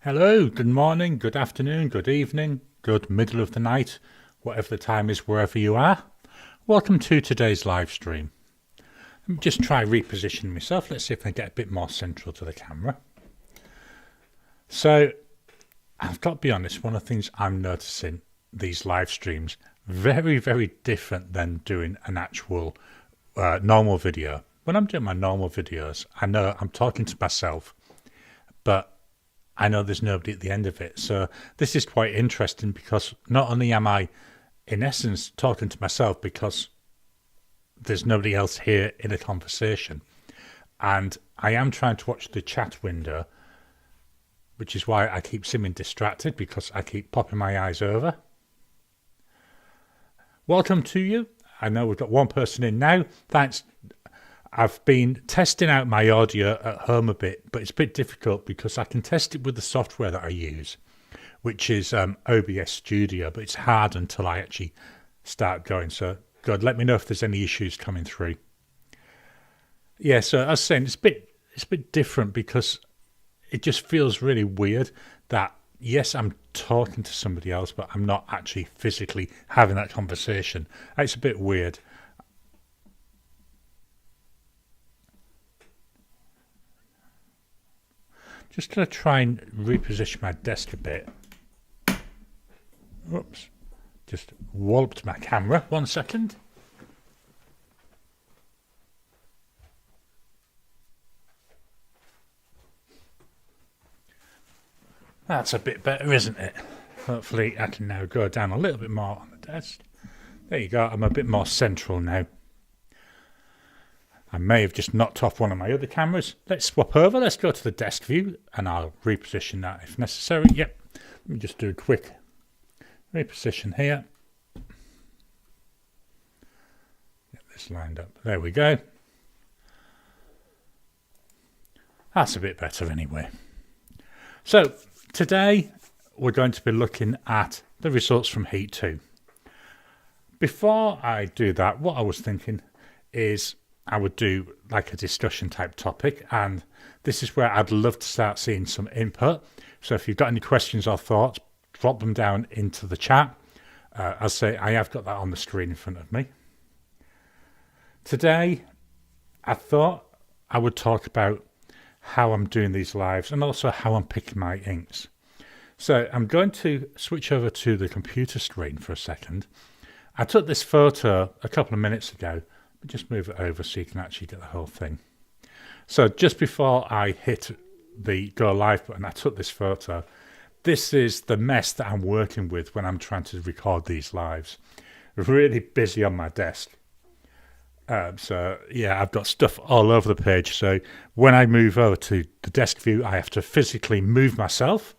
Hello, good morning, good afternoon, good evening, good middle of the night, whatever the time is wherever you are. Welcome to today's live stream. Let me just try repositioning myself. Let's see if I get a bit more central to the camera. So, I've got to be honest, one of the things I'm noticing these live streams, very, very different than doing an actual normal video. When I'm doing my normal videos, I know I'm talking to myself, but I know there's nobody at the end of it. So this is quite interesting because not only am I, in essence, talking to myself because there's nobody else here in a conversation, and I am trying to watch the chat window, which is why I keep seeming distracted because I keep popping my eyes over. Welcome to you. I know we've got one person in now. Thanks. I've been testing out my audio at home a bit, but it's a bit difficult because I can test it with the software that I use, which is OBS Studio, but it's hard until I actually start going. So, God, let me know if there's any issues coming through. Yeah, so I was saying it's a bit different because it just feels really weird that, yes, I'm talking to somebody else, but I'm not actually physically having that conversation. It's a bit weird. Just going to try and reposition my desk a bit. Oops. Just walloped my camera. 1 second. That's a bit better, isn't it? Hopefully I can now go down a little bit more on the desk. There you go. I'm a bit more central now. I may have just knocked off one of my other cameras. Let's swap over. Let's go to the desk view and I'll reposition that if necessary. Yep. Let me just do a quick reposition here. Get this lined up. There we go. That's a bit better anyway. So today we're going to be looking at the results from Heat 2. Before I do that, what I was thinking is I would do like a discussion type topic, and this is where I'd love to start seeing some input. So if you've got any questions or thoughts, drop them down into the chat. I'll say I have got that on the screen in front of me. Today, I thought I would talk about how I'm doing these lives and also how I'm picking my inks. So I'm going to switch over to the computer screen for a second. I took this photo a couple of minutes ago. Just move it over so you can actually get the whole thing. So just before I hit the go live button, I took this photo. This is the mess that I'm working with when I'm trying to record these lives. Really busy on my desk. So yeah, I've got stuff all over the page. So when I move over to the desk view, I have to physically move myself,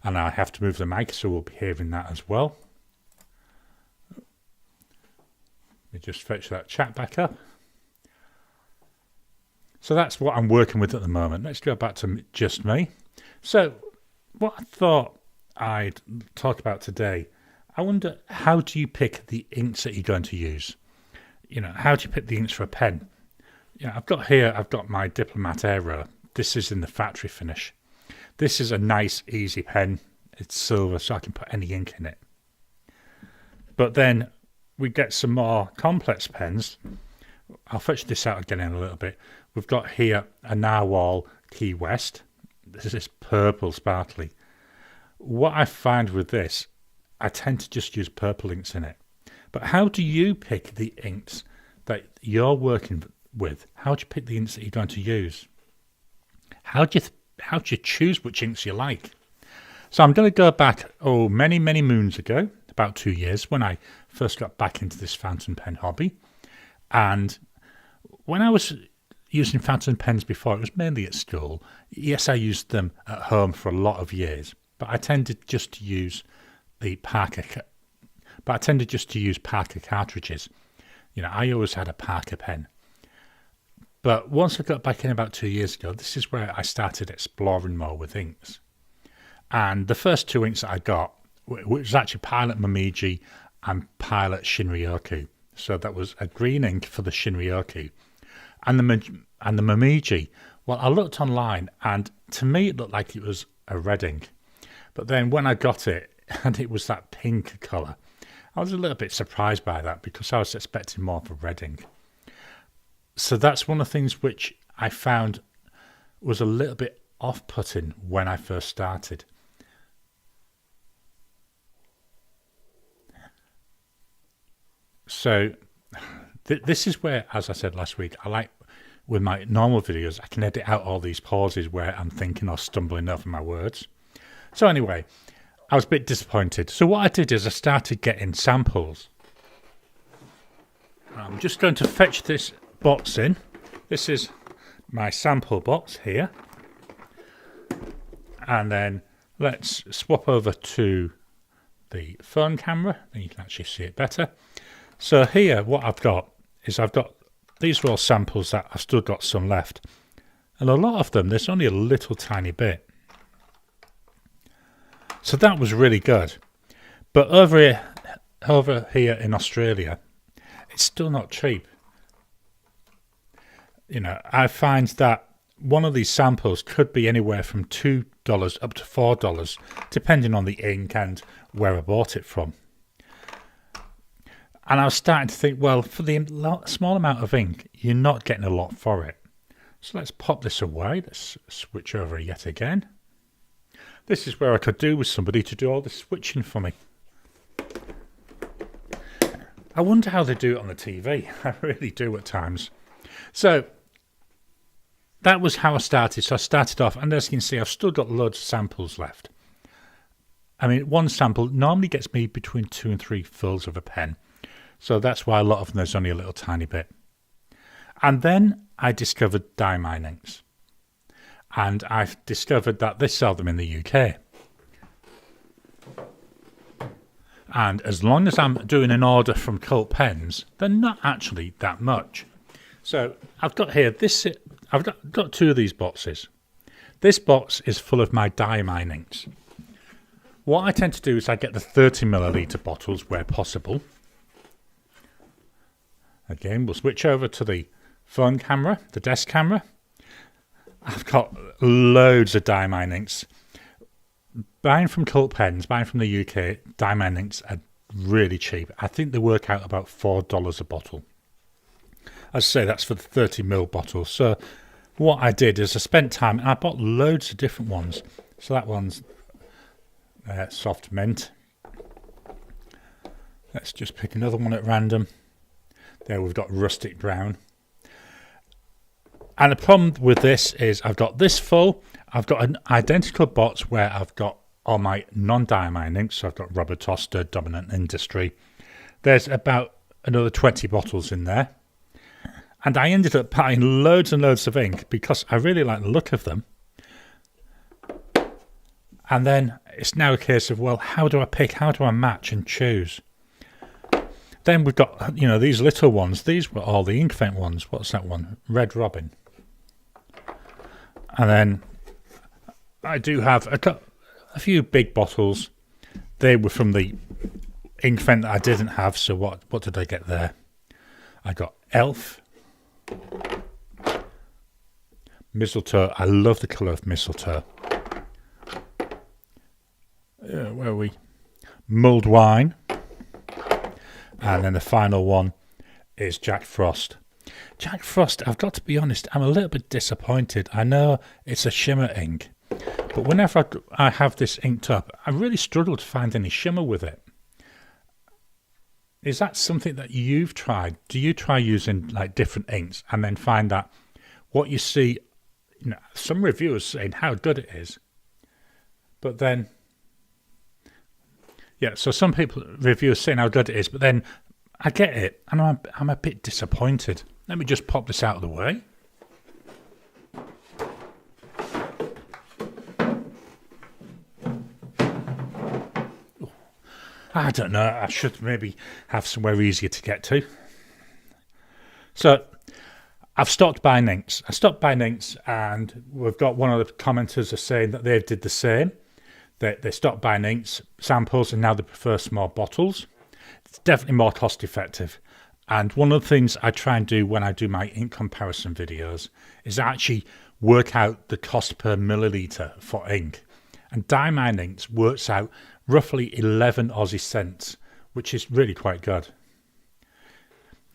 and I have to move the mic, so we'll be hearing that as well. Let me just fetch that chat back up. So that's what I'm working with at the moment. Let's go back to just me. So what I thought I'd talk about today, I wonder, how do you pick the inks that you're going to use? You know, how do you pick the inks for a pen? I've got my Diplomat Aero. This is in the factory finish. This is a nice, easy pen. It's silver, so I can put any ink in it. But then we get some more complex pens. I'll fetch this out again in a little bit. We've got here a Narwhal Key West. This is purple sparkly. What I find with this, I tend to just use purple inks in it. But how do you pick the inks that you're working with? How do you pick the inks that you're going to use? How do you choose which inks you like? So I'm going to go back, many, many moons ago, about 2 years, when I first got back into this fountain pen hobby. And when I was using fountain pens before, it was mainly at school. Yes, I used them at home for a lot of years, but I tended just to use Parker cartridges. I always had a Parker pen. But once I got back in about 2 years ago, this is where I started exploring more with inks. And the first two inks that I got, which was actually Pilot Momiji and Pilot Shinryoku. So that was a green ink for the Shinryoku. And the Momiji, well, I looked online, and to me it looked like it was a red ink. But then when I got it, and it was that pink colour, I was a little bit surprised by that because I was expecting more of a red ink. So that's one of the things which I found was a little bit off-putting when I first started. So this is where, as I said last week, I like with my normal videos, I can edit out all these pauses where I'm thinking or stumbling over my words. So anyway, I was a bit disappointed. So what I did is I started getting samples. I'm just going to fetch this box in. This is my sample box here. And then let's swap over to the phone camera, and you can actually see it better. So here what I've got is I've got these are all samples that I've still got some left. And a lot of them, there's only a little tiny bit. So that was really good. But over here in Australia, it's still not cheap. You know, I find that one of these samples could be anywhere from $2 up to $4, depending on the ink and where I bought it from. And I was starting to think, well, for the small amount of ink, you're not getting a lot for it. So let's pop this away. Let's switch over yet again. This is where I could do with somebody to do all the switching for me. I wonder how they do it on the TV. I really do at times. So that was how I started. So I started off, and as you can see, I've still got loads of samples left. I mean, one sample normally gets me between 2 and 3 fills of a pen. So that's why a lot of them there's only a little tiny bit. And then I discovered diamine inks. And I've discovered that they sell them in the UK. And as long as I'm doing an order from Cult Pens, they're not actually that much. So I've got here I've got 2 of these boxes. This box is full of my diamine inks. What I tend to do is I get the 30 milliliter bottles where possible. Again, we'll switch over to the phone camera, the desk camera. I've got loads of diamine inks. Buying from Cult Pens, buying from the UK, diamine inks are really cheap. I think they work out about $4 a bottle. As I say, that's for the 30ml bottle. So what I did is I spent time, and I bought loads of different ones. So that one's soft mint. Let's just pick another one at random. There we've got rustic brown. And the problem with this is I've got this full. I've got an identical box where I've got all my non-diamine inks. So I've got Rubber Toaster, Dominant Industry. There's about another 20 bottles in there. And I ended up buying loads and loads of ink because I really like the look of them. And then it's now a case of, well, how do I pick? How do I match and choose? Then we've got, you know, these little ones. These were all the Inkvent ones. What's that one? Red Robin. And then I do have a few big bottles. They were from the Inkvent that I didn't have. So what did I get there? I got Elf. Mistletoe. I love the colour of mistletoe. Where are we? Mulled wine. And then the final one is Jack Frost. Jack Frost, I've got to be honest, I'm a little bit disappointed. I know it's a shimmer ink, but whenever I have this inked up, I really struggle to find any shimmer with it. Is that something that you've tried? Do you try using like different inks and then find that what you see, you know, some reviewers saying how good it is, but then yeah, so some reviewers saying how good it is, but then I get it, and I'm a bit disappointed. Let me just pop this out of the way. I don't know, I should maybe have somewhere easier to get to. So I've stopped buying inks. I stopped buying inks, and we've got one of the commenters are saying that they did the same. They stopped buying inks samples and now they prefer small bottles. It's definitely more cost effective. And one of the things I try and do when I do my ink comparison videos is actually work out the cost per milliliter for ink. And Diamine inks works out roughly 11 Aussie cents, which is really quite good.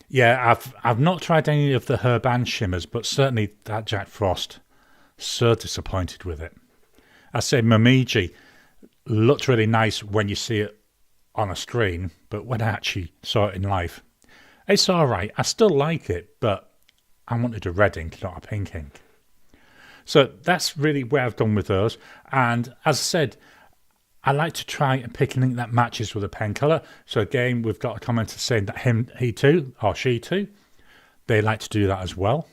Yeah, I've not tried any of the Herban shimmers, but certainly that Jack Frost, so disappointed with it. I say Momiji looked really nice when you see it on a screen, but when I actually saw it in life, it's all right. I still like it, but I wanted a red ink, not a pink ink. So that's really where I've gone with those. And as I said, I like to try and pick an ink that matches with a pen colour. So again, we've got a commenter saying that he too, or she too, they like to do that as well.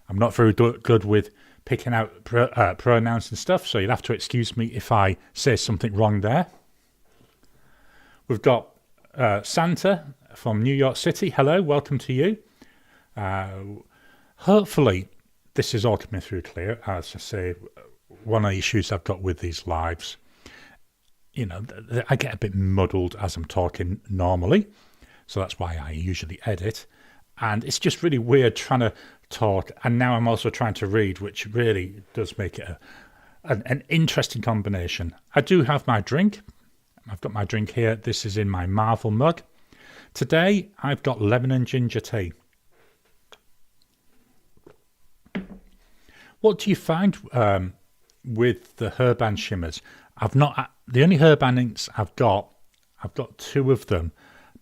I'm not very good with picking out pronouns and stuff, so you'll have to excuse me if I say something wrong there. We've got Santa from New York City. Hello, welcome to you. Hopefully this is all coming through clear. As I say, one of the issues I've got with these lives, I get a bit muddled as I'm talking normally, so that's why I usually edit, and it's just really weird trying to talk, and now I'm also trying to read, which really does make it an interesting combination. I do have my drink. I've got my drink here. This is in my Marvel mug. Today I've got lemon and ginger tea. What do you find with the Herban shimmers? The only Herban inks I've got two of them,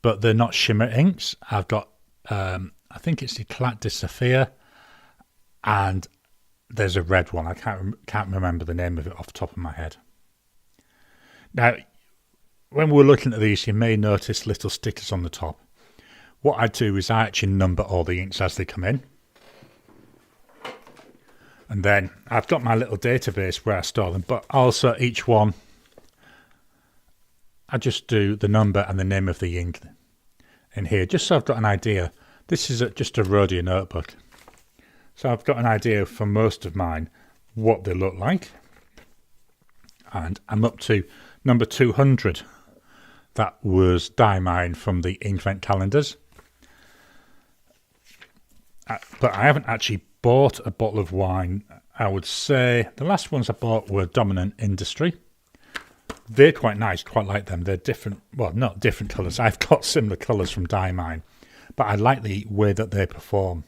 but they're not shimmer inks. I've got I think it's Eclat de Saphir, and there's a red one. I can't remember the name of it off the top of my head. Now, when we're looking at these, you may notice little stickers on the top. What I do is I actually number all the inks as they come in. And then I've got my little database where I store them, but also each one, I just do the number and the name of the ink in here, just so I've got an idea. This is just a Rhodia notebook. So I've got an idea for most of mine what they look like. And I'm up to number 200. That was Diamine from the Inkvent calendars. But I haven't actually bought a bottle of wine. I would say the last ones I bought were Dominant Industry. They're quite nice, quite like them. They're different, well, not different colours. I've got similar colours from Diamine, but I like the way that they perform.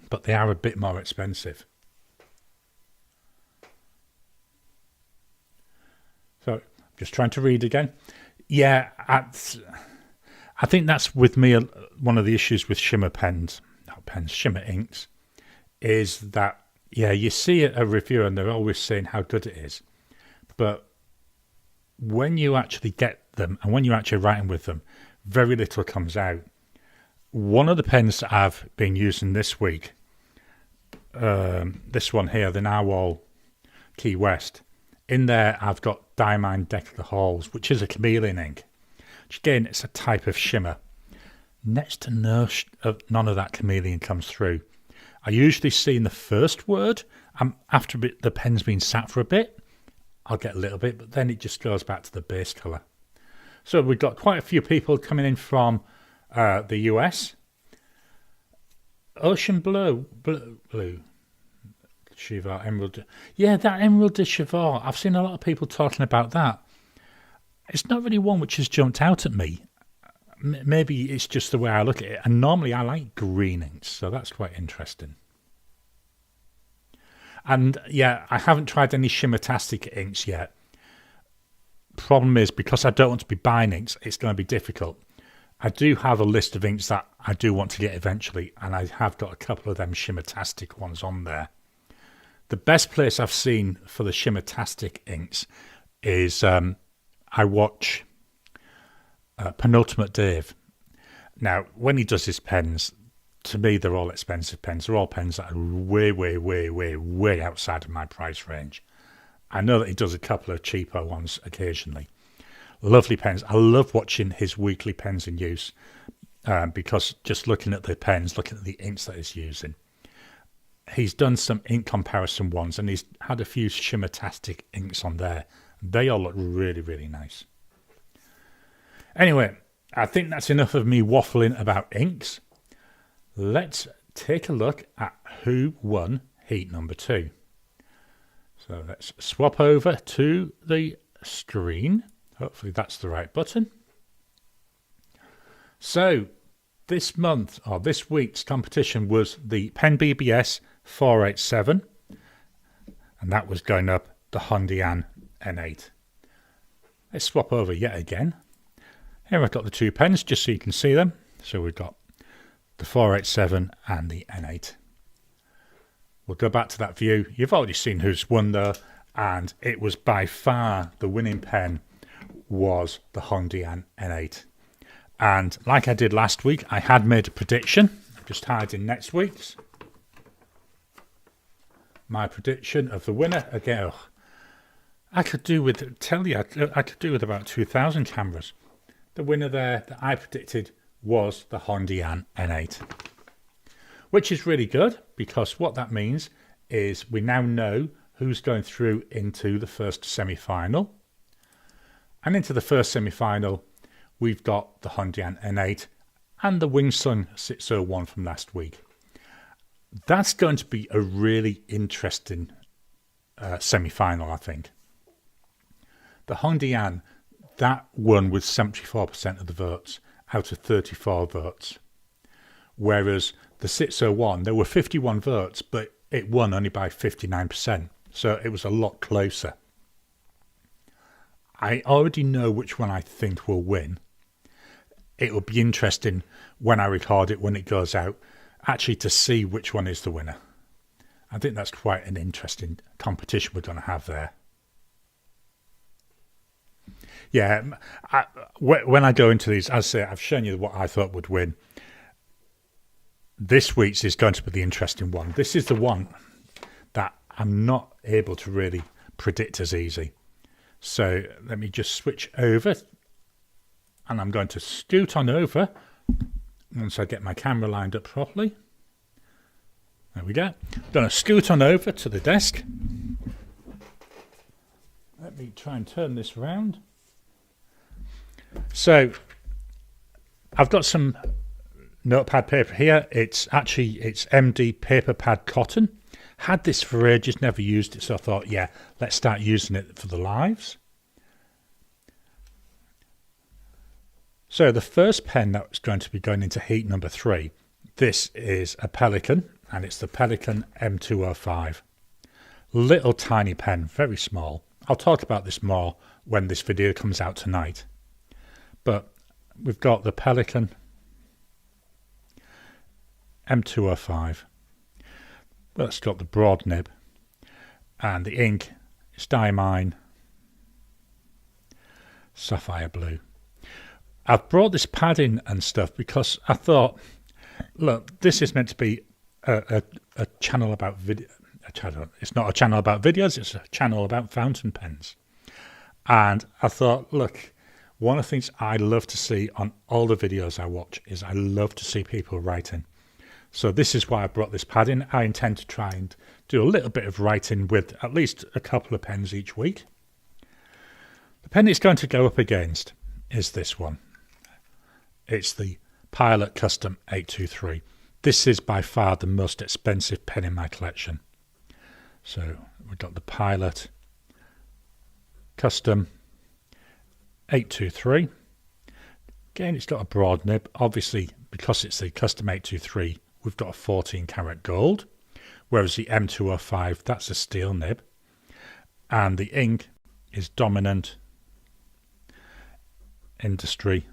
But they are a bit more expensive. So, just trying to read again. Yeah, I think that's with me one of the issues with shimmer shimmer inks, is that, yeah, you see a review and they're always saying how good it is. But when you actually get them and when you're actually writing with them, very little comes out. One of the pens that I've been using this week, this one here, the Narwhal Key West, in there I've got Diamine Deck of the Halls, which is a chameleon ink. Which again, it's a type of shimmer. Next to none of that chameleon comes through. I usually see in the first word, after the pen's been sat for a bit, I'll get a little bit, but then it just goes back to the base colour. So we've got quite a few people coming in from the US. Ocean Blue, Chivard, Emerald. Yeah, that Emerald de Chivard. I've seen a lot of people talking about that. It's not really one which has jumped out at me. Maybe it's just the way I look at it. And normally I like green inks, so that's quite interesting. And yeah, I haven't tried any Shimmertastic inks yet. Problem is, because I don't want to be buying inks, it's going to be difficult. I do have a list of inks that I do want to get eventually, and I have got a couple of them Shimmertastic ones on there. The best place I've seen for the Shimmertastic inks is I watch Penultimate Dave. Now, when he does his pens, to me, they're all expensive pens. They're all pens that are way, way, way, way, way outside of my price range. I know that he does a couple of cheaper ones occasionally. Lovely pens. I love watching his weekly pens in use because just looking at the pens, looking at the inks that he's using. He's done some ink comparison ones and he's had a few Shimmertastic inks on there. They all look really, really nice. Anyway, I think that's enough of me waffling about inks. Let's take a look at who won Heat number 2. So So let's swap over to the screen. Hopefully that's the right button. So this month, or this week's competition, was the Pen BBS 487, and that was going up the Fountian N8. Let's swap over yet again. Here I've got the two pens just so you can see them. So we've got the 487 and the N8. We'll go back to that view. You've already seen who's won though, and it was by far the winning pen was the Fountian N8. And like I did last week, I had made a prediction. I'm just hiding next week's. My prediction of the winner again. Oh, I could do with I could do with about 2,000 cameras. The winner there that I predicted was the Fountian N8, which is really good because what that means is we now know who's going through into the first semi-final, and into the first semi-final we've got the Fountian N8 and the Wingsung 601 from last week. That's going to be a really interesting semi-final, I think. The Fountian, that won with 74% of the votes out of 34 votes. Whereas the 601, there were 51 votes, but it won only by 59%. So it was a lot closer. I already know which one I think will win. It will be interesting when I record it, when it goes out, actually to see which one is the winner. I think that's quite an interesting competition we're going to have there. Yeah, when I go into these, as I say, I've shown you what I thought would win. This week's is going to be the interesting one. This is the one that I'm not able to really predict as easy. So let me just switch over, and I'm going to scoot on over once I get my camera lined up properly. There we go. I'm going to scoot on over to the desk. Let me try and turn this around. So I've got some notepad paper here. It's MD paper pad cotton. Had this for ages, never used it, so I thought, yeah, let's start using it for the lives. So the first pen that's going to be going into heat number 3, this is a Pelican, and it's the Pelican M205. Little tiny pen, very small. I'll talk about this more when this video comes out tonight. But we've got the Pelican M205. Well, it's got the broad nib, and the ink is Diamine Sapphire Blue. I've brought this pad in and stuff because I thought, look, this is meant to be a channel about video. It's not a channel about videos, it's a channel about fountain pens. And I thought, look, one of the things I love to see on all the videos I watch is I love to see people writing. So this is why I brought this pad in. I intend to try and do a little bit of writing with at least a couple of pens each week. The pen it's going to go up against is this one. It's the Pilot Custom 823. This is by far the most expensive pen in my collection. So we've got the Pilot Custom 823. Again, it's got a broad nib. Obviously, because it's the Custom 823, we've got a 14 karat gold, whereas the M205, that's a steel nib. And the ink is Dominant Industry.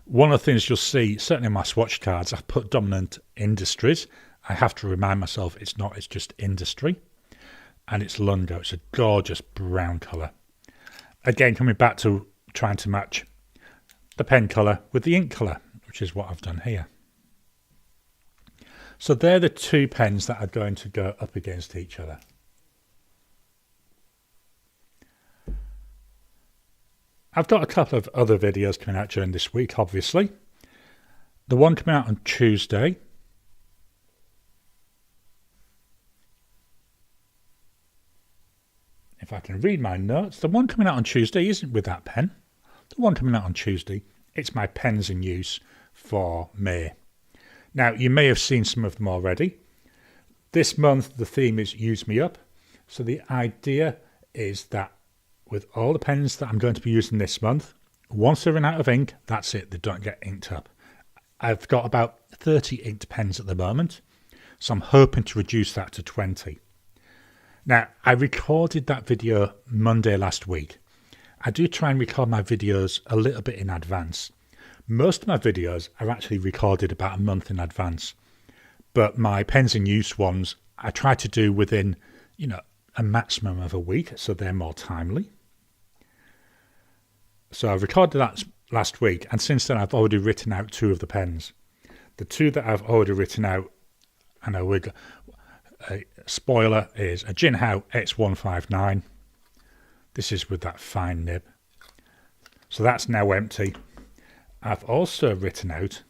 One of the things you'll see, certainly in my swatch cards, I've put Dominant Industries. I have to remind myself it's not, it's just Industry. And it's Lungo. It's a gorgeous brown colour. Again, coming back to trying to match the pen colour with the ink colour, which is what I've done here. So they're the two pens that are going to go up against each other. I've got a couple of other videos coming out during this week, obviously. The one coming out on Tuesday. If I can read my notes, the one coming out on Tuesday isn't with that pen. The one coming out on Tuesday, it's my pens in use for May. Now, you may have seen some of them already. This month, the theme is Use Me Up. So the idea is that with all the pens that I'm going to be using this month, once they run out of ink, that's it, they don't get inked up. I've got about 30 inked pens at the moment, so I'm hoping to reduce that to 20. Now, I recorded that video Monday last week. I do try and record my videos a little bit in advance. Most of my videos are actually recorded about a month in advance, but my pens in use ones I try to do within, a maximum of a week, so they're more timely. So I recorded that last week, and since then I've already written out 2 of the pens. The 2 that I've already written out, and a spoiler, is a Jinhao X250. This is with that fine nib. So that's now empty. I've also written out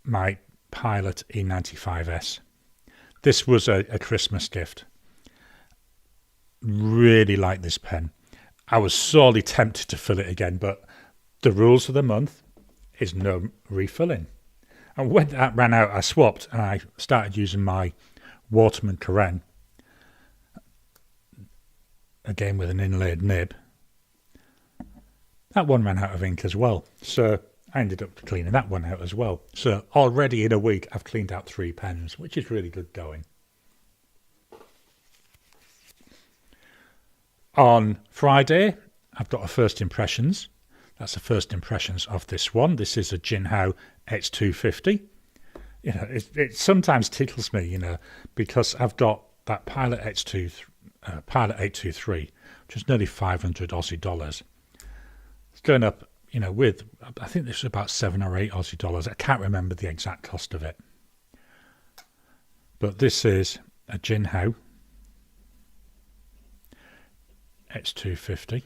my Pilot E95S. This was a Christmas gift. Really like this pen. I was sorely tempted to fill it again, but the rules of the month is no refilling. And when that ran out, I swapped and I started using my Waterman Karen, again with an inlaid nib. That one ran out of ink as well, so I ended up cleaning that one out as well. So already in a week I've cleaned out 3 pens, which is really good going. On Friday I've got a first impressions. That's the first impressions of this one. This is a Jinhao X250. It sometimes tickles me, because I've got that Pilot Pilot 823, which is nearly 500 Aussie dollars. It's going up, with, I think this is about 7 or 8 Aussie dollars. I can't remember the exact cost of it. But this is a Jinhao X250.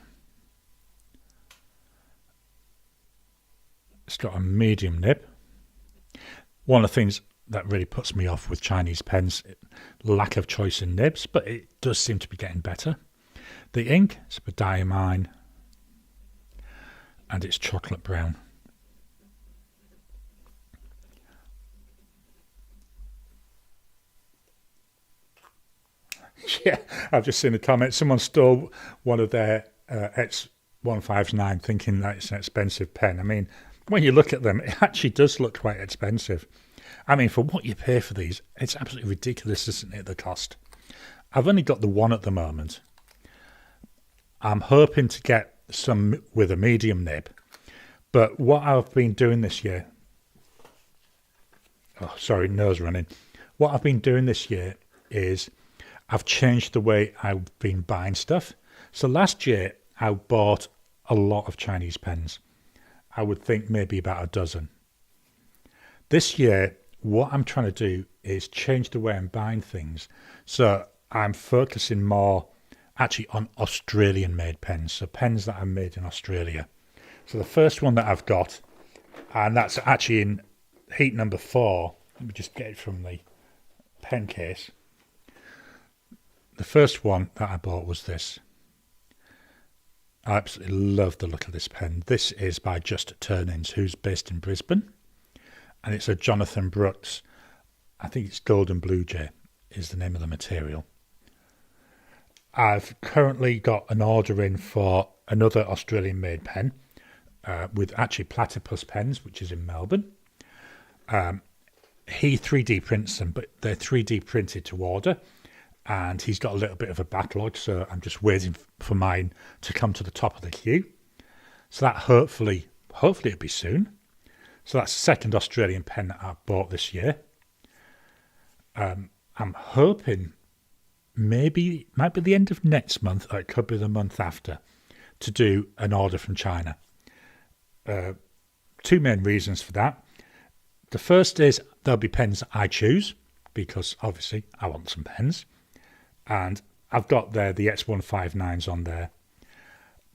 It's got a medium nib. One of the things that really puts me off with Chinese pens, lack of choice in nibs, but it does seem to be getting better. The ink is a diamine, and it's chocolate brown. Yeah, I've just seen a comment. Someone stole one of their X159 thinking that it's an expensive pen. I mean, when you look at them, it actually does look quite expensive. I mean, for what you pay for these, it's absolutely ridiculous, isn't it, the cost? I've only got the one at the moment. I'm hoping to get some with a medium nib. But what I've been doing this year... Oh, sorry, nose running. What I've been doing this year is I've changed the way I've been buying stuff. So last year, I bought a lot of Chinese pens. I would think maybe about a dozen. This year, what I'm trying to do is change the way I'm buying things. So I'm focusing more actually on Australian-made pens, so pens that are made in Australia. So the first one that I've got, and that's actually in heat number 4. Let me just get it from the pen case. The first one that I bought was this. I absolutely love the look of this pen. This is by Just Turnings, who's based in Brisbane. And it's a Jonathan Brooks, I think it's Golden Blue Jay is the name of the material. I've currently got an order in for another Australian-made pen with actually Platypus Pens, which is in Melbourne. He 3D prints them, but they're 3D printed to order. And he's got a little bit of a backlog, so I'm just waiting for mine to come to the top of the queue. So that hopefully it'll be soon. So that's the second Australian pen that I bought this year. I'm hoping maybe it might be the end of next month, or it could be the month after, to do an order from China. 2 main reasons for that. The first is there'll be pens that I choose, because obviously I want some pens. And I've got there the X159s on there.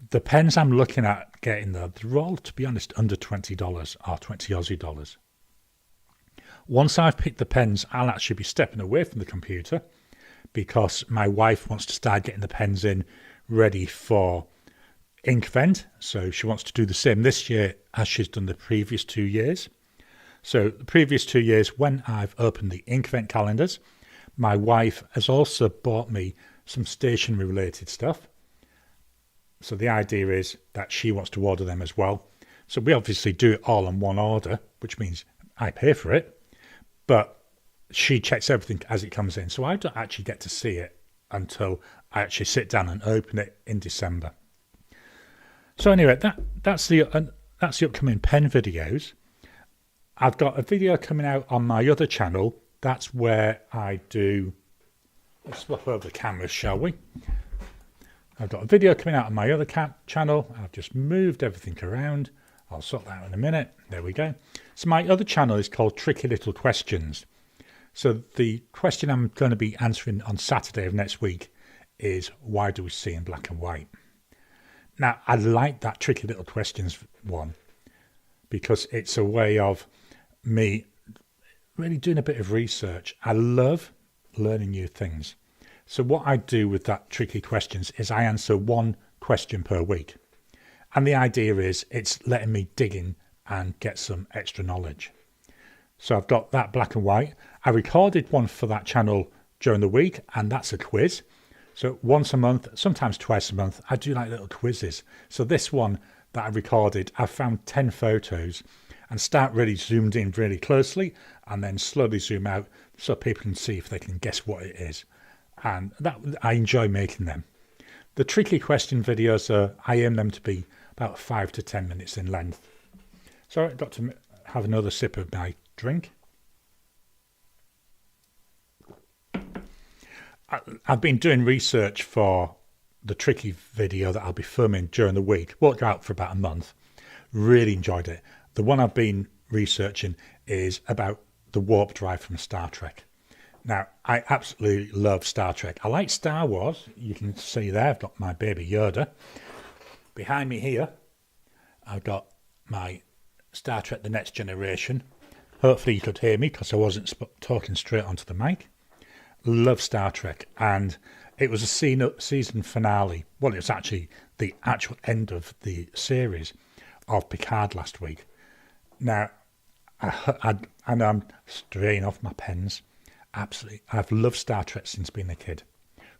The pens I'm looking at getting there, they're all, to be honest, under $20 or 20 Aussie dollars. Once I've picked the pens, I'll actually be stepping away from the computer because my wife wants to start getting the pens in ready for Inkvent. So she wants to do the same this year as she's done the previous 2 years. So the previous 2 years, when I've opened the Inkvent calendars, my wife has also bought me some stationery related stuff. So the idea is that she wants to order them as well. So we obviously do it all on one order, which means I pay for it, but she checks everything as it comes in. So I don't actually get to see it until I actually sit down and open it in December. So anyway, that's the upcoming pen videos. I've got a video coming out on my other channel. That's where I do... Let's swap over the cameras, shall we? I've got a video coming out on my other channel. I've just moved everything around. I'll sort that out in a minute. There we go. So my other channel is called Tricky Little Questions. So the question I'm going to be answering on Saturday of next week is, why do we see in black and white? Now, I like that Tricky Little Questions one because it's a way of me really doing a bit of research. I love learning new things. So what I do with that Tricky Questions is I answer one question per week. And the idea is it's letting me dig in and get some extra knowledge. So I've got that black and white. I recorded one for that channel during the week, and that's a quiz. So once a month, sometimes twice a month, I do like little quizzes. So this one that I recorded, I found 10 photos and start really zoomed in really closely and then slowly zoom out so people can see if they can guess what it is. And that I enjoy making them. The tricky question videos, I aim them to be about 5 to 10 minutes in length. So I've got to have another sip of my drink. I've been doing research for the tricky video that I'll be filming during the week. Worked out for about a month. Really enjoyed it. The one I've been researching is about the warp drive from Star Trek. Now, I absolutely love Star Trek. I like Star Wars. You can see there, I've got my baby Yoda. Behind me here, I've got my Star Trek The Next Generation. Hopefully you could hear me because I wasn't talking straight onto the mic. Love Star Trek, and it was a season finale. Well, it was actually the actual end of the series of Picard last week. Now, I know I'm straying off my pens. Absolutely, I've loved Star Trek since being a kid.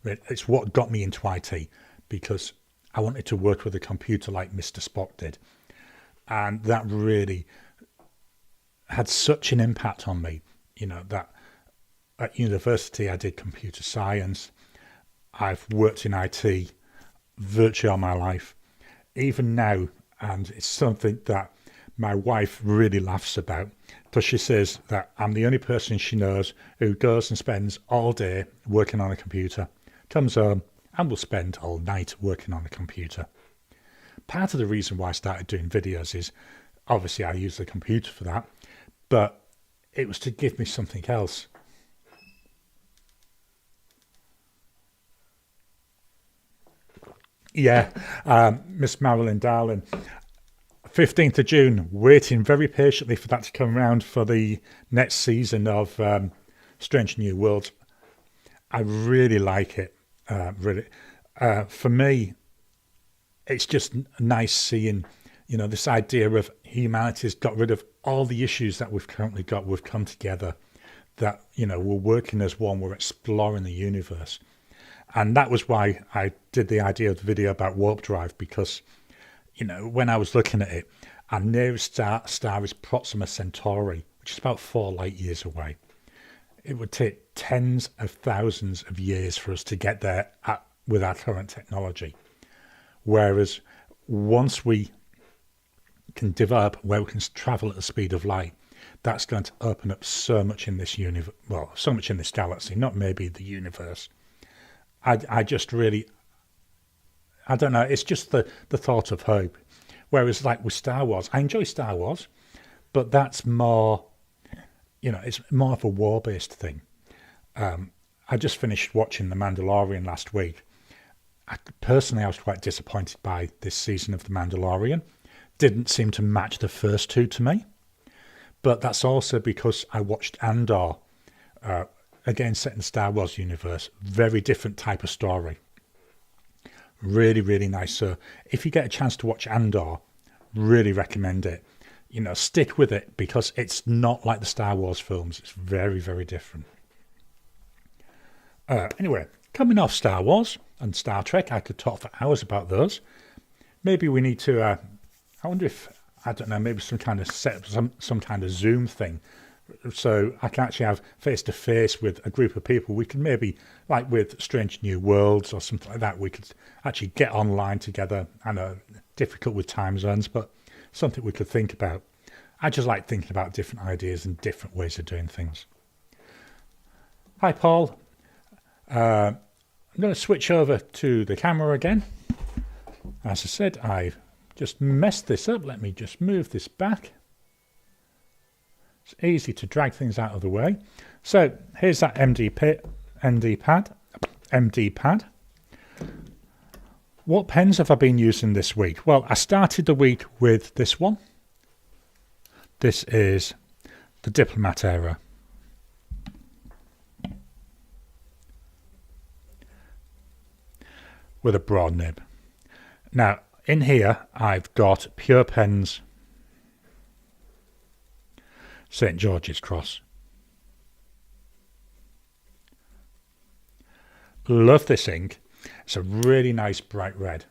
It's what got me into IT because I wanted to work with a computer like Mr. Spock did, and that really had such an impact on me. You know that. At university, I did computer science. I've worked in IT virtually all my life. Even now, and it's something that my wife really laughs about, because she says that I'm the only person she knows who goes and spends all day working on a computer, comes home and will spend all night working on a computer. Part of the reason why I started doing videos is, obviously I use the computer for that, but it was to give me something else. Yeah, Miss Marilyn Darling, 15th of June, waiting very patiently for that to come around for the next season of Strange New Worlds. I really like it, really. For me, it's just nice seeing, you know, this idea of humanity's got rid of all the issues that we've currently got. We've come together, that, you know, we're working as one, we're exploring the universe. And that was why I did the idea of the video about warp drive, because, you know, when I was looking at it, our nearest star is Proxima Centauri, which is about 4 light years away. It would take tens of thousands of years for us to get there with our current technology. Whereas once we can develop where we can travel at the speed of light, that's going to open up so much in this universe, well, so much in this galaxy, not maybe the universe. I just really, I don't know, it's just the thought of hope. Whereas like with Star Wars, I enjoy Star Wars, but that's more, you know, it's more of a war-based thing. I just finished watching The Mandalorian last week. Personally, I was quite disappointed by this season of The Mandalorian. Didn't seem to match the first two to me. But that's also because I watched Andor, again set in the Star Wars universe, very different type of story. Really, really nice. So if you get a chance to watch Andor, really recommend it. You know, stick with it because it's not like the Star Wars films. It's very, very different. Anyway, Coming off Star Wars and Star Trek, I could talk for hours about those. Maybe we need to, I wonder if, I don't know, maybe some kind of set up some kind of Zoom thing. So I can actually have face-to-face with a group of people. We can maybe, like with Strange New Worlds or something like that, we could actually get online together. I know, difficult with time zones, but something we could think about. I just like thinking about different ideas and different ways of doing things. Hi, Paul. I'm going to switch over to the camera again. As I said, I've just messed this up. Let me just move this back. It's easy to drag things out of the way. So here's that MD pad. What pens have I been using this week? Well, I started the week with this one. This is the Diplomat Era. With a broad nib. Now, in here, I've got Pure Pen's St. George's Cross. Love this ink. It's a really nice bright red.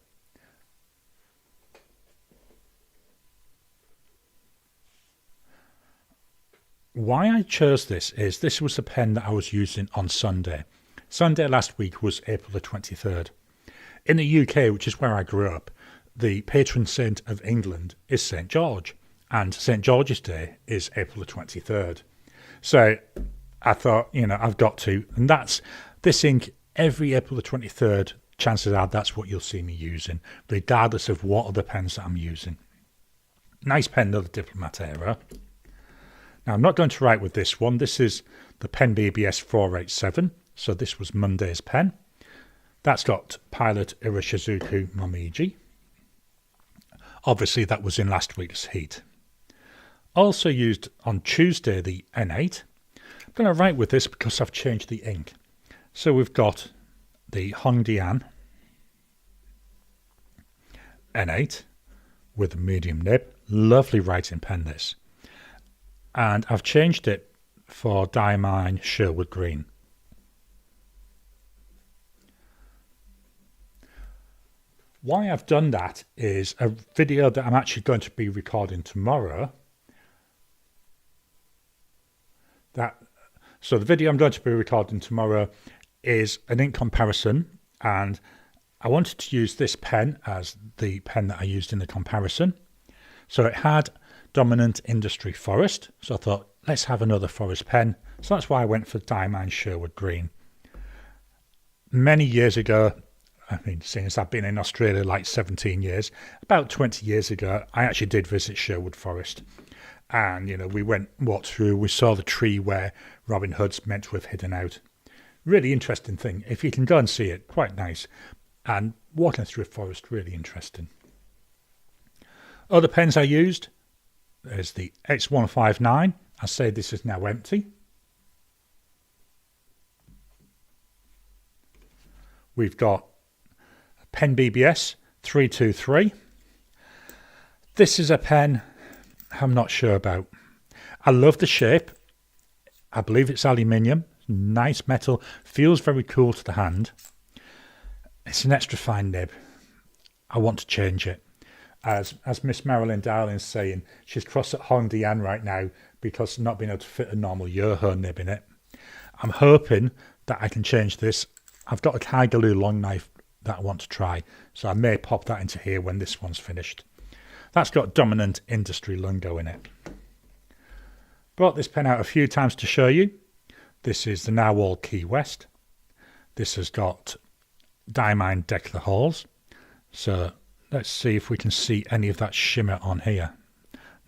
Why I chose this is this was the pen that I was using on Sunday. Sunday last week was April the 23rd. In the UK, which is where I grew up, the patron saint of England is St. George, and St. George's Day is April the 23rd. So I thought, you know, I've got to, and that's this ink every April the 23rd, chances are that's what you'll see me using, regardless of what other pens that I'm using. Nice pen, though, the Diplomat Era. Now, I'm not going to write with this one. This is the Pen BBS 487, so this was Monday's pen. That's got Pilot Iroshizuku Momiji. Obviously, that was in last week's heat. Also used on Tuesday the N8. I'm going to write with this because I've changed the ink. So we've got the Hongdian N8 with a medium nib. Lovely writing pen, this. And I've changed it for Diamine Sherwood Green. Why I've done that is a video that I'm actually going to be recording tomorrow. So the video I'm going to be recording tomorrow is an ink comparison, and I wanted to use this pen as the pen that I used in the comparison. So it had Dominant Industry Forest, so I thought, let's have another forest pen. So that's why I went for Diamine Sherwood Green. Many years ago, I mean, since I've been in Australia like 17 years, about 20 years ago, I actually did visit Sherwood Forest. And, you know, we walked through, we saw the tree where Robin Hood's meant to have hidden out. Really interesting thing. If you can go and see it, quite nice. And walking through a forest, really interesting. Other pens I used, there's the X159. I say this is now empty. We've got Pen BBS 323. This is a pen I'm not sure about. I love the shape. I believe it's aluminium. Nice metal. Feels very cool to the hand. It's an extra fine nib. I want to change it. As Miss Marilyn Darling's saying, she's cross at Hongdian right now because not being able to fit a normal Yoho nib in it. I'm hoping that I can change this. I've got a Kaigaloo long knife that I want to try, so I may pop that into here when this one's finished. That's got Dominant Industry Lungo in it. Brought this pen out a few times to show you. This is the Narwhal Key West. This has got Diamine Deckler Halls. So let's see if we can see any of that shimmer on here.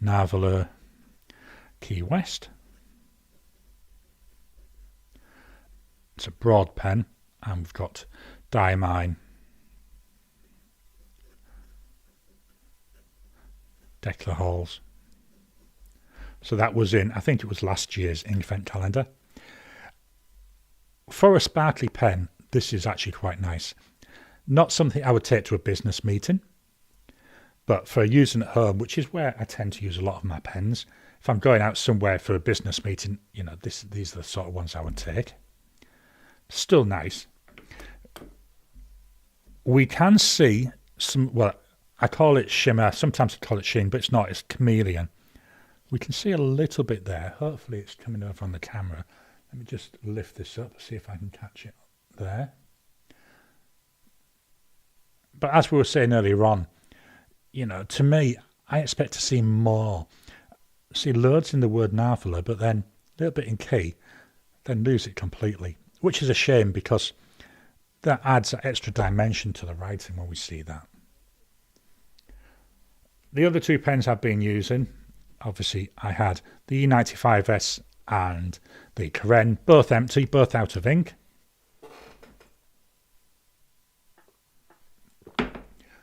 Narwhal Key West. It's a broad pen, and we've got Diamine Deckler Halls. So that was in, I think it was last year's Inkvent calendar. For a sparkly pen, this is actually quite nice. Not something I would take to a business meeting, but for using at home, which is where I tend to use a lot of my pens. If I'm going out somewhere for a business meeting, you know, these are the sort of ones I would take. Still nice. we can see some, well, I call it shimmer, sometimes I call it sheen, but it's not, it's chameleon. We can see a little bit there. Hopefully it's coming over on the camera. Let me just lift this up, see if I can catch it there. But as we were saying earlier on, you know, to me, I expect to see more. See loads in the word Narvala, but then a little bit in key, then lose it completely, which is a shame because that adds an extra dimension to the writing when we see that. The other two pens I've been using, obviously I had the E95S and the Karen, both empty, both out of ink.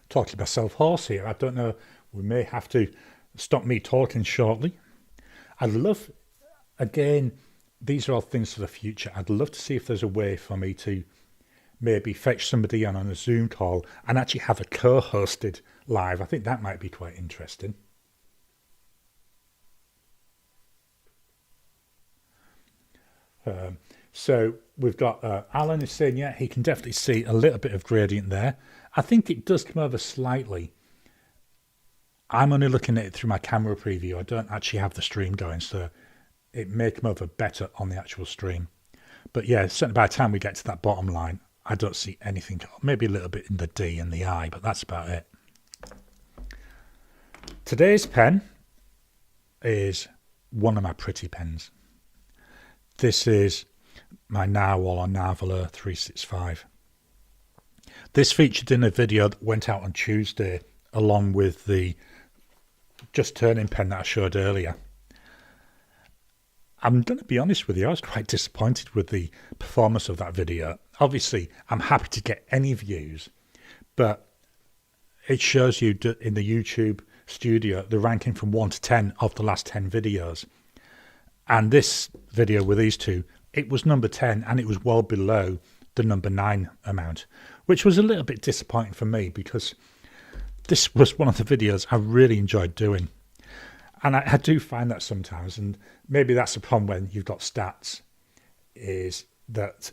Talking myself hoarse here, I don't know, we may have to stop me talking shortly. I'd love, again, these are all things for the future. I'd love to see if there's a way for me to maybe fetch somebody on a Zoom call and actually have a co-hosted live. I think that might be quite interesting. So we've got Alan is saying, yeah, he can definitely see a little bit of gradient there. I think it does come over slightly. I'm only looking at it through my camera preview. I don't actually have the stream going, so it may come over better on the actual stream. But yeah, certainly by the time we get to that bottom line, I don't see anything. Maybe a little bit in the D and the I, but that's about it. Today's pen is one of my pretty pens. This is my Narwhal or Narvala 365. This featured in a video that went out on Tuesday along with the Just Turning pen that I showed earlier. I'm going to be honest with you, I was quite disappointed with the performance of that video. Obviously, I'm happy to get any views, but it shows you in the YouTube studio the ranking from 1 to 10 of the last 10 videos. And this video with these two, it was number 10 and it was well below the number 9 amount, which was a little bit disappointing for me because this was one of the videos I really enjoyed doing. And I do find that sometimes, and maybe that's the problem when you've got stats, is that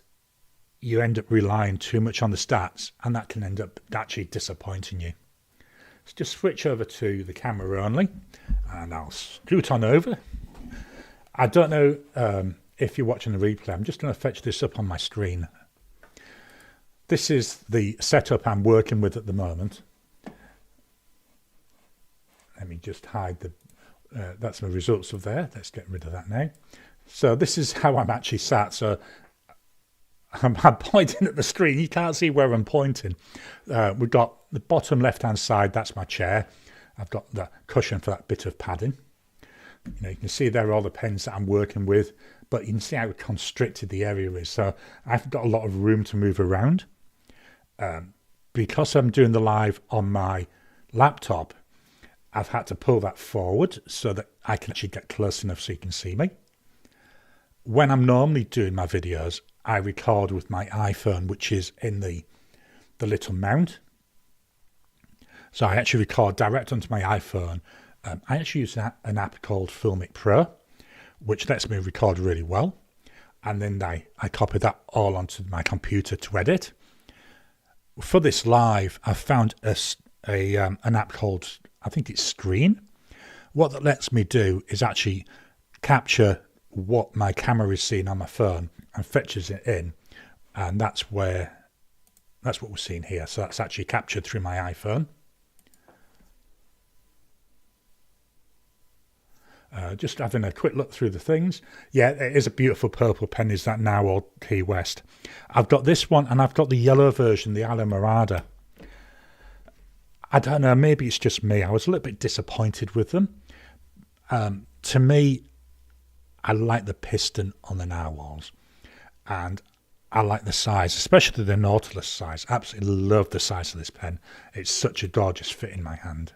you end up relying too much on the stats and that can end up actually disappointing you. So just switch over to the camera only and I'll scoot on over. I don't know if you're watching the replay, I'm just going to fetch this up on my screen. This is the setup I'm working with at the moment. Let me just hide the, that's the results of there. Let's get rid of that now. So this is how I'm actually sat. So I'm pointing at the screen. You can't see where I'm pointing. We've got the bottom left-hand side, that's my chair. I've got the cushion for that bit of padding. You know, you can see there are all the pens that I'm working with, but you can see how constricted the area is. So I've got a lot of room to move around. Because I'm doing the live on my laptop, I've had to pull that forward so that I can actually get close enough so you can see me. When I'm normally doing my videos, I record with my iPhone, which is in the little mount. So I actually record direct onto my iPhone. I actually use an app called Filmic Pro, which lets me record really well. And then I copy that all onto my computer to edit. For this live, I've found an app called, I think it's Screen. What that lets me do is actually capture what my camera is seeing on my phone and fetches it in. And that's what we're seeing here. So that's actually captured through my iPhone. Just having a quick look through the things. Yeah, it is a beautiful purple pen, is that Narwhal Key West. I've got this one and I've got the yellow version, the Alamorada. I don't know, maybe it's just me. I was a little bit disappointed with them. To me, I like the piston on the Narwhals. And I like the size, especially the Nautilus size. Absolutely love the size of this pen. It's such a gorgeous fit in my hand.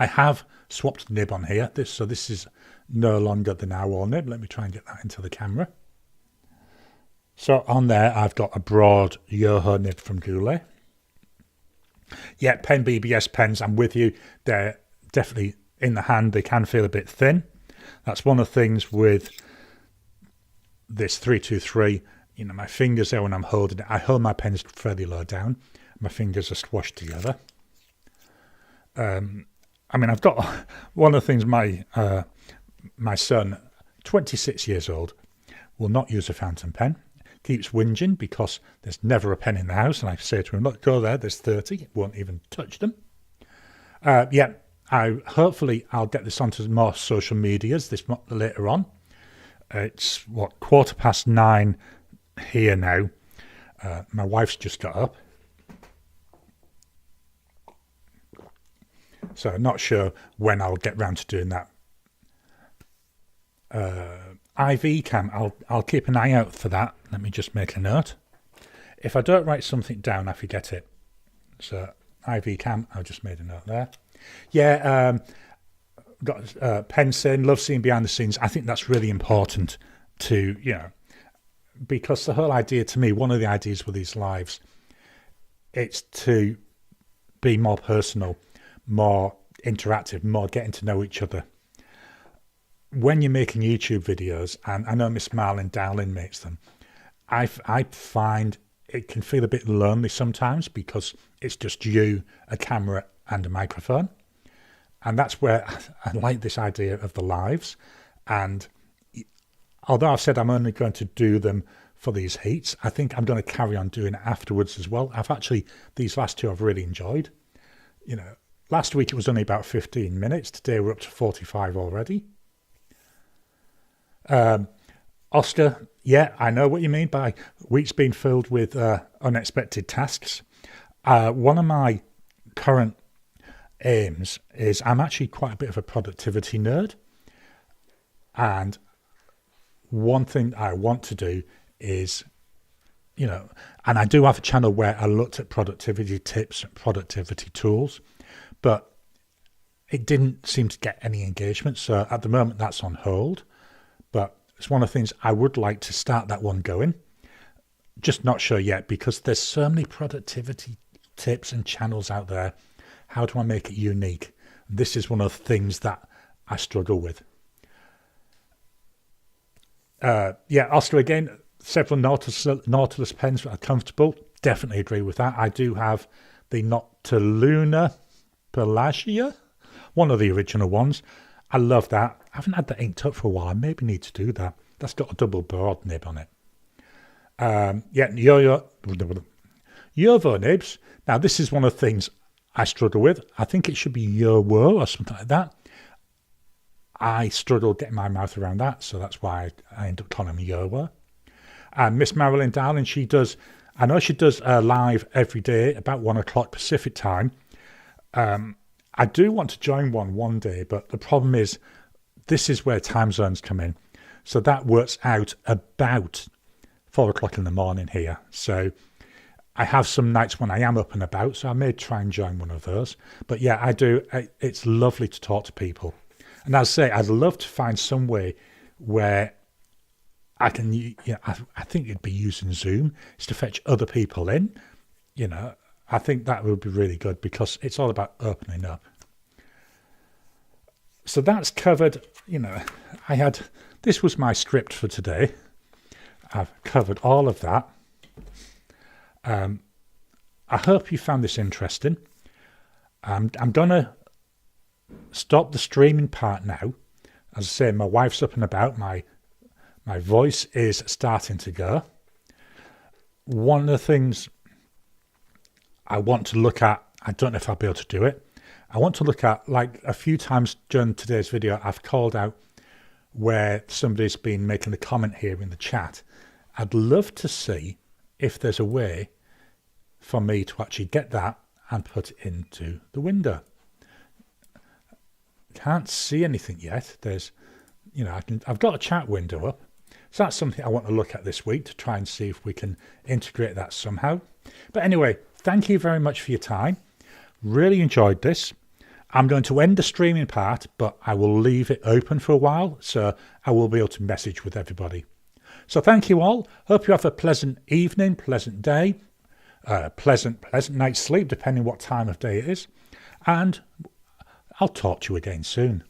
I have swapped nib on here, so this is no longer the Narwhal nib. Let me try and get that into the camera. So on there, I've got a broad Yoho nib from Goulet. Yeah, Pen BBS pens, I'm with you. They're definitely in the hand. They can feel a bit thin. That's one of the things with this 323. you know, my fingers there when I'm holding it. I hold my pens fairly low down. My fingers are squashed together. I mean, I've got one of the things my son, 26 years old, will not use a fountain pen. Keeps whinging because there's never a pen in the house, and I say to him, look, go there, there's 30, won't even touch them. Hopefully I'll get this onto more social medias later on. It's 9:15 here now. My wife's just got up, so I'm not sure when I'll get round to doing that. IV cam, I'll keep an eye out for that. Let me just make a note. If I don't write something down, I forget it. So IV cam, I just made a note there. Yeah, got Pen saying, love seeing behind the scenes. I think that's really important to, you know, because the whole idea to me, one of the ideas with these lives, it's to be more personal, more interactive, more getting to know each other. When you're making YouTube videos, and I know Miss Marlon Dowling makes them, I find it can feel a bit lonely sometimes because it's just you, a camera and a microphone. And that's where I like this idea of the lives. And although I've said I'm only going to do them for these heats, I think I'm going to carry on doing it afterwards as well. These last two I've really enjoyed. You know, last week it was only about 15 minutes. Today we're up to 45 already. Oscar, yeah, I know what you mean by weeks being filled with unexpected tasks. One of my current aims is I'm actually quite a bit of a productivity nerd. And one thing I want to do is, you know, and I do have a channel where I looked at productivity tips and productivity tools, but it didn't seem to get any engagement. So at the moment that's on hold. But it's one of the things I would like to start that one going. Just not sure yet because there's so many productivity tips and channels out there. How do I make it unique? This is one of the things that I struggle with. Oscar again, several Nautilus pens are comfortable. Definitely agree with that. I do have the Noctiluna Pelagia, one of the original ones. I love that. I haven't had that inked up for a while. I maybe need to do that. That's got a double broad nib on it. Yovo nibs. Now, this is one of the things I struggle with. I think it should be Yowo or something like that. I struggle getting my mouth around that, so that's why I end up calling them Yowo. And Miss Marilyn Darling, I know she does live every day about 1 o'clock Pacific time. I do want to join one day, but the problem is this is where time zones come in. So that works out about 4 o'clock in the morning here. So I have some nights when I am up and about, so I may try and join one of those. But yeah, I do. It's lovely to talk to people. And as I say, I'd love to find some way where I can, I think it'd be using Zoom is to fetch other people in. You know, I think that would be really good because it's all about opening up. So that's covered, you know, this was my script for today. I've covered all of that. I hope you found this interesting. I'm going to stop the streaming part now. As I say, my wife's up and about. My voice is starting to go. One of the things I want to look at, I don't know if I'll be able to do it. I want to look at, like a few times during today's video, I've called out where somebody's been making a comment here in the chat. I'd love to see if there's a way for me to actually get that and put it into the window. Can't see anything yet. There's, you know, I've got a chat window up. So that's something I want to look at this week to try and see if we can integrate that somehow. But anyway, thank you very much for your time. Really enjoyed this. I'm going to end the streaming part, but I will leave it open for a while, so I will be able to message with everybody. So thank you all. Hope you have a pleasant evening, pleasant day, pleasant night's sleep, depending what time of day it is. And I'll talk to you again soon.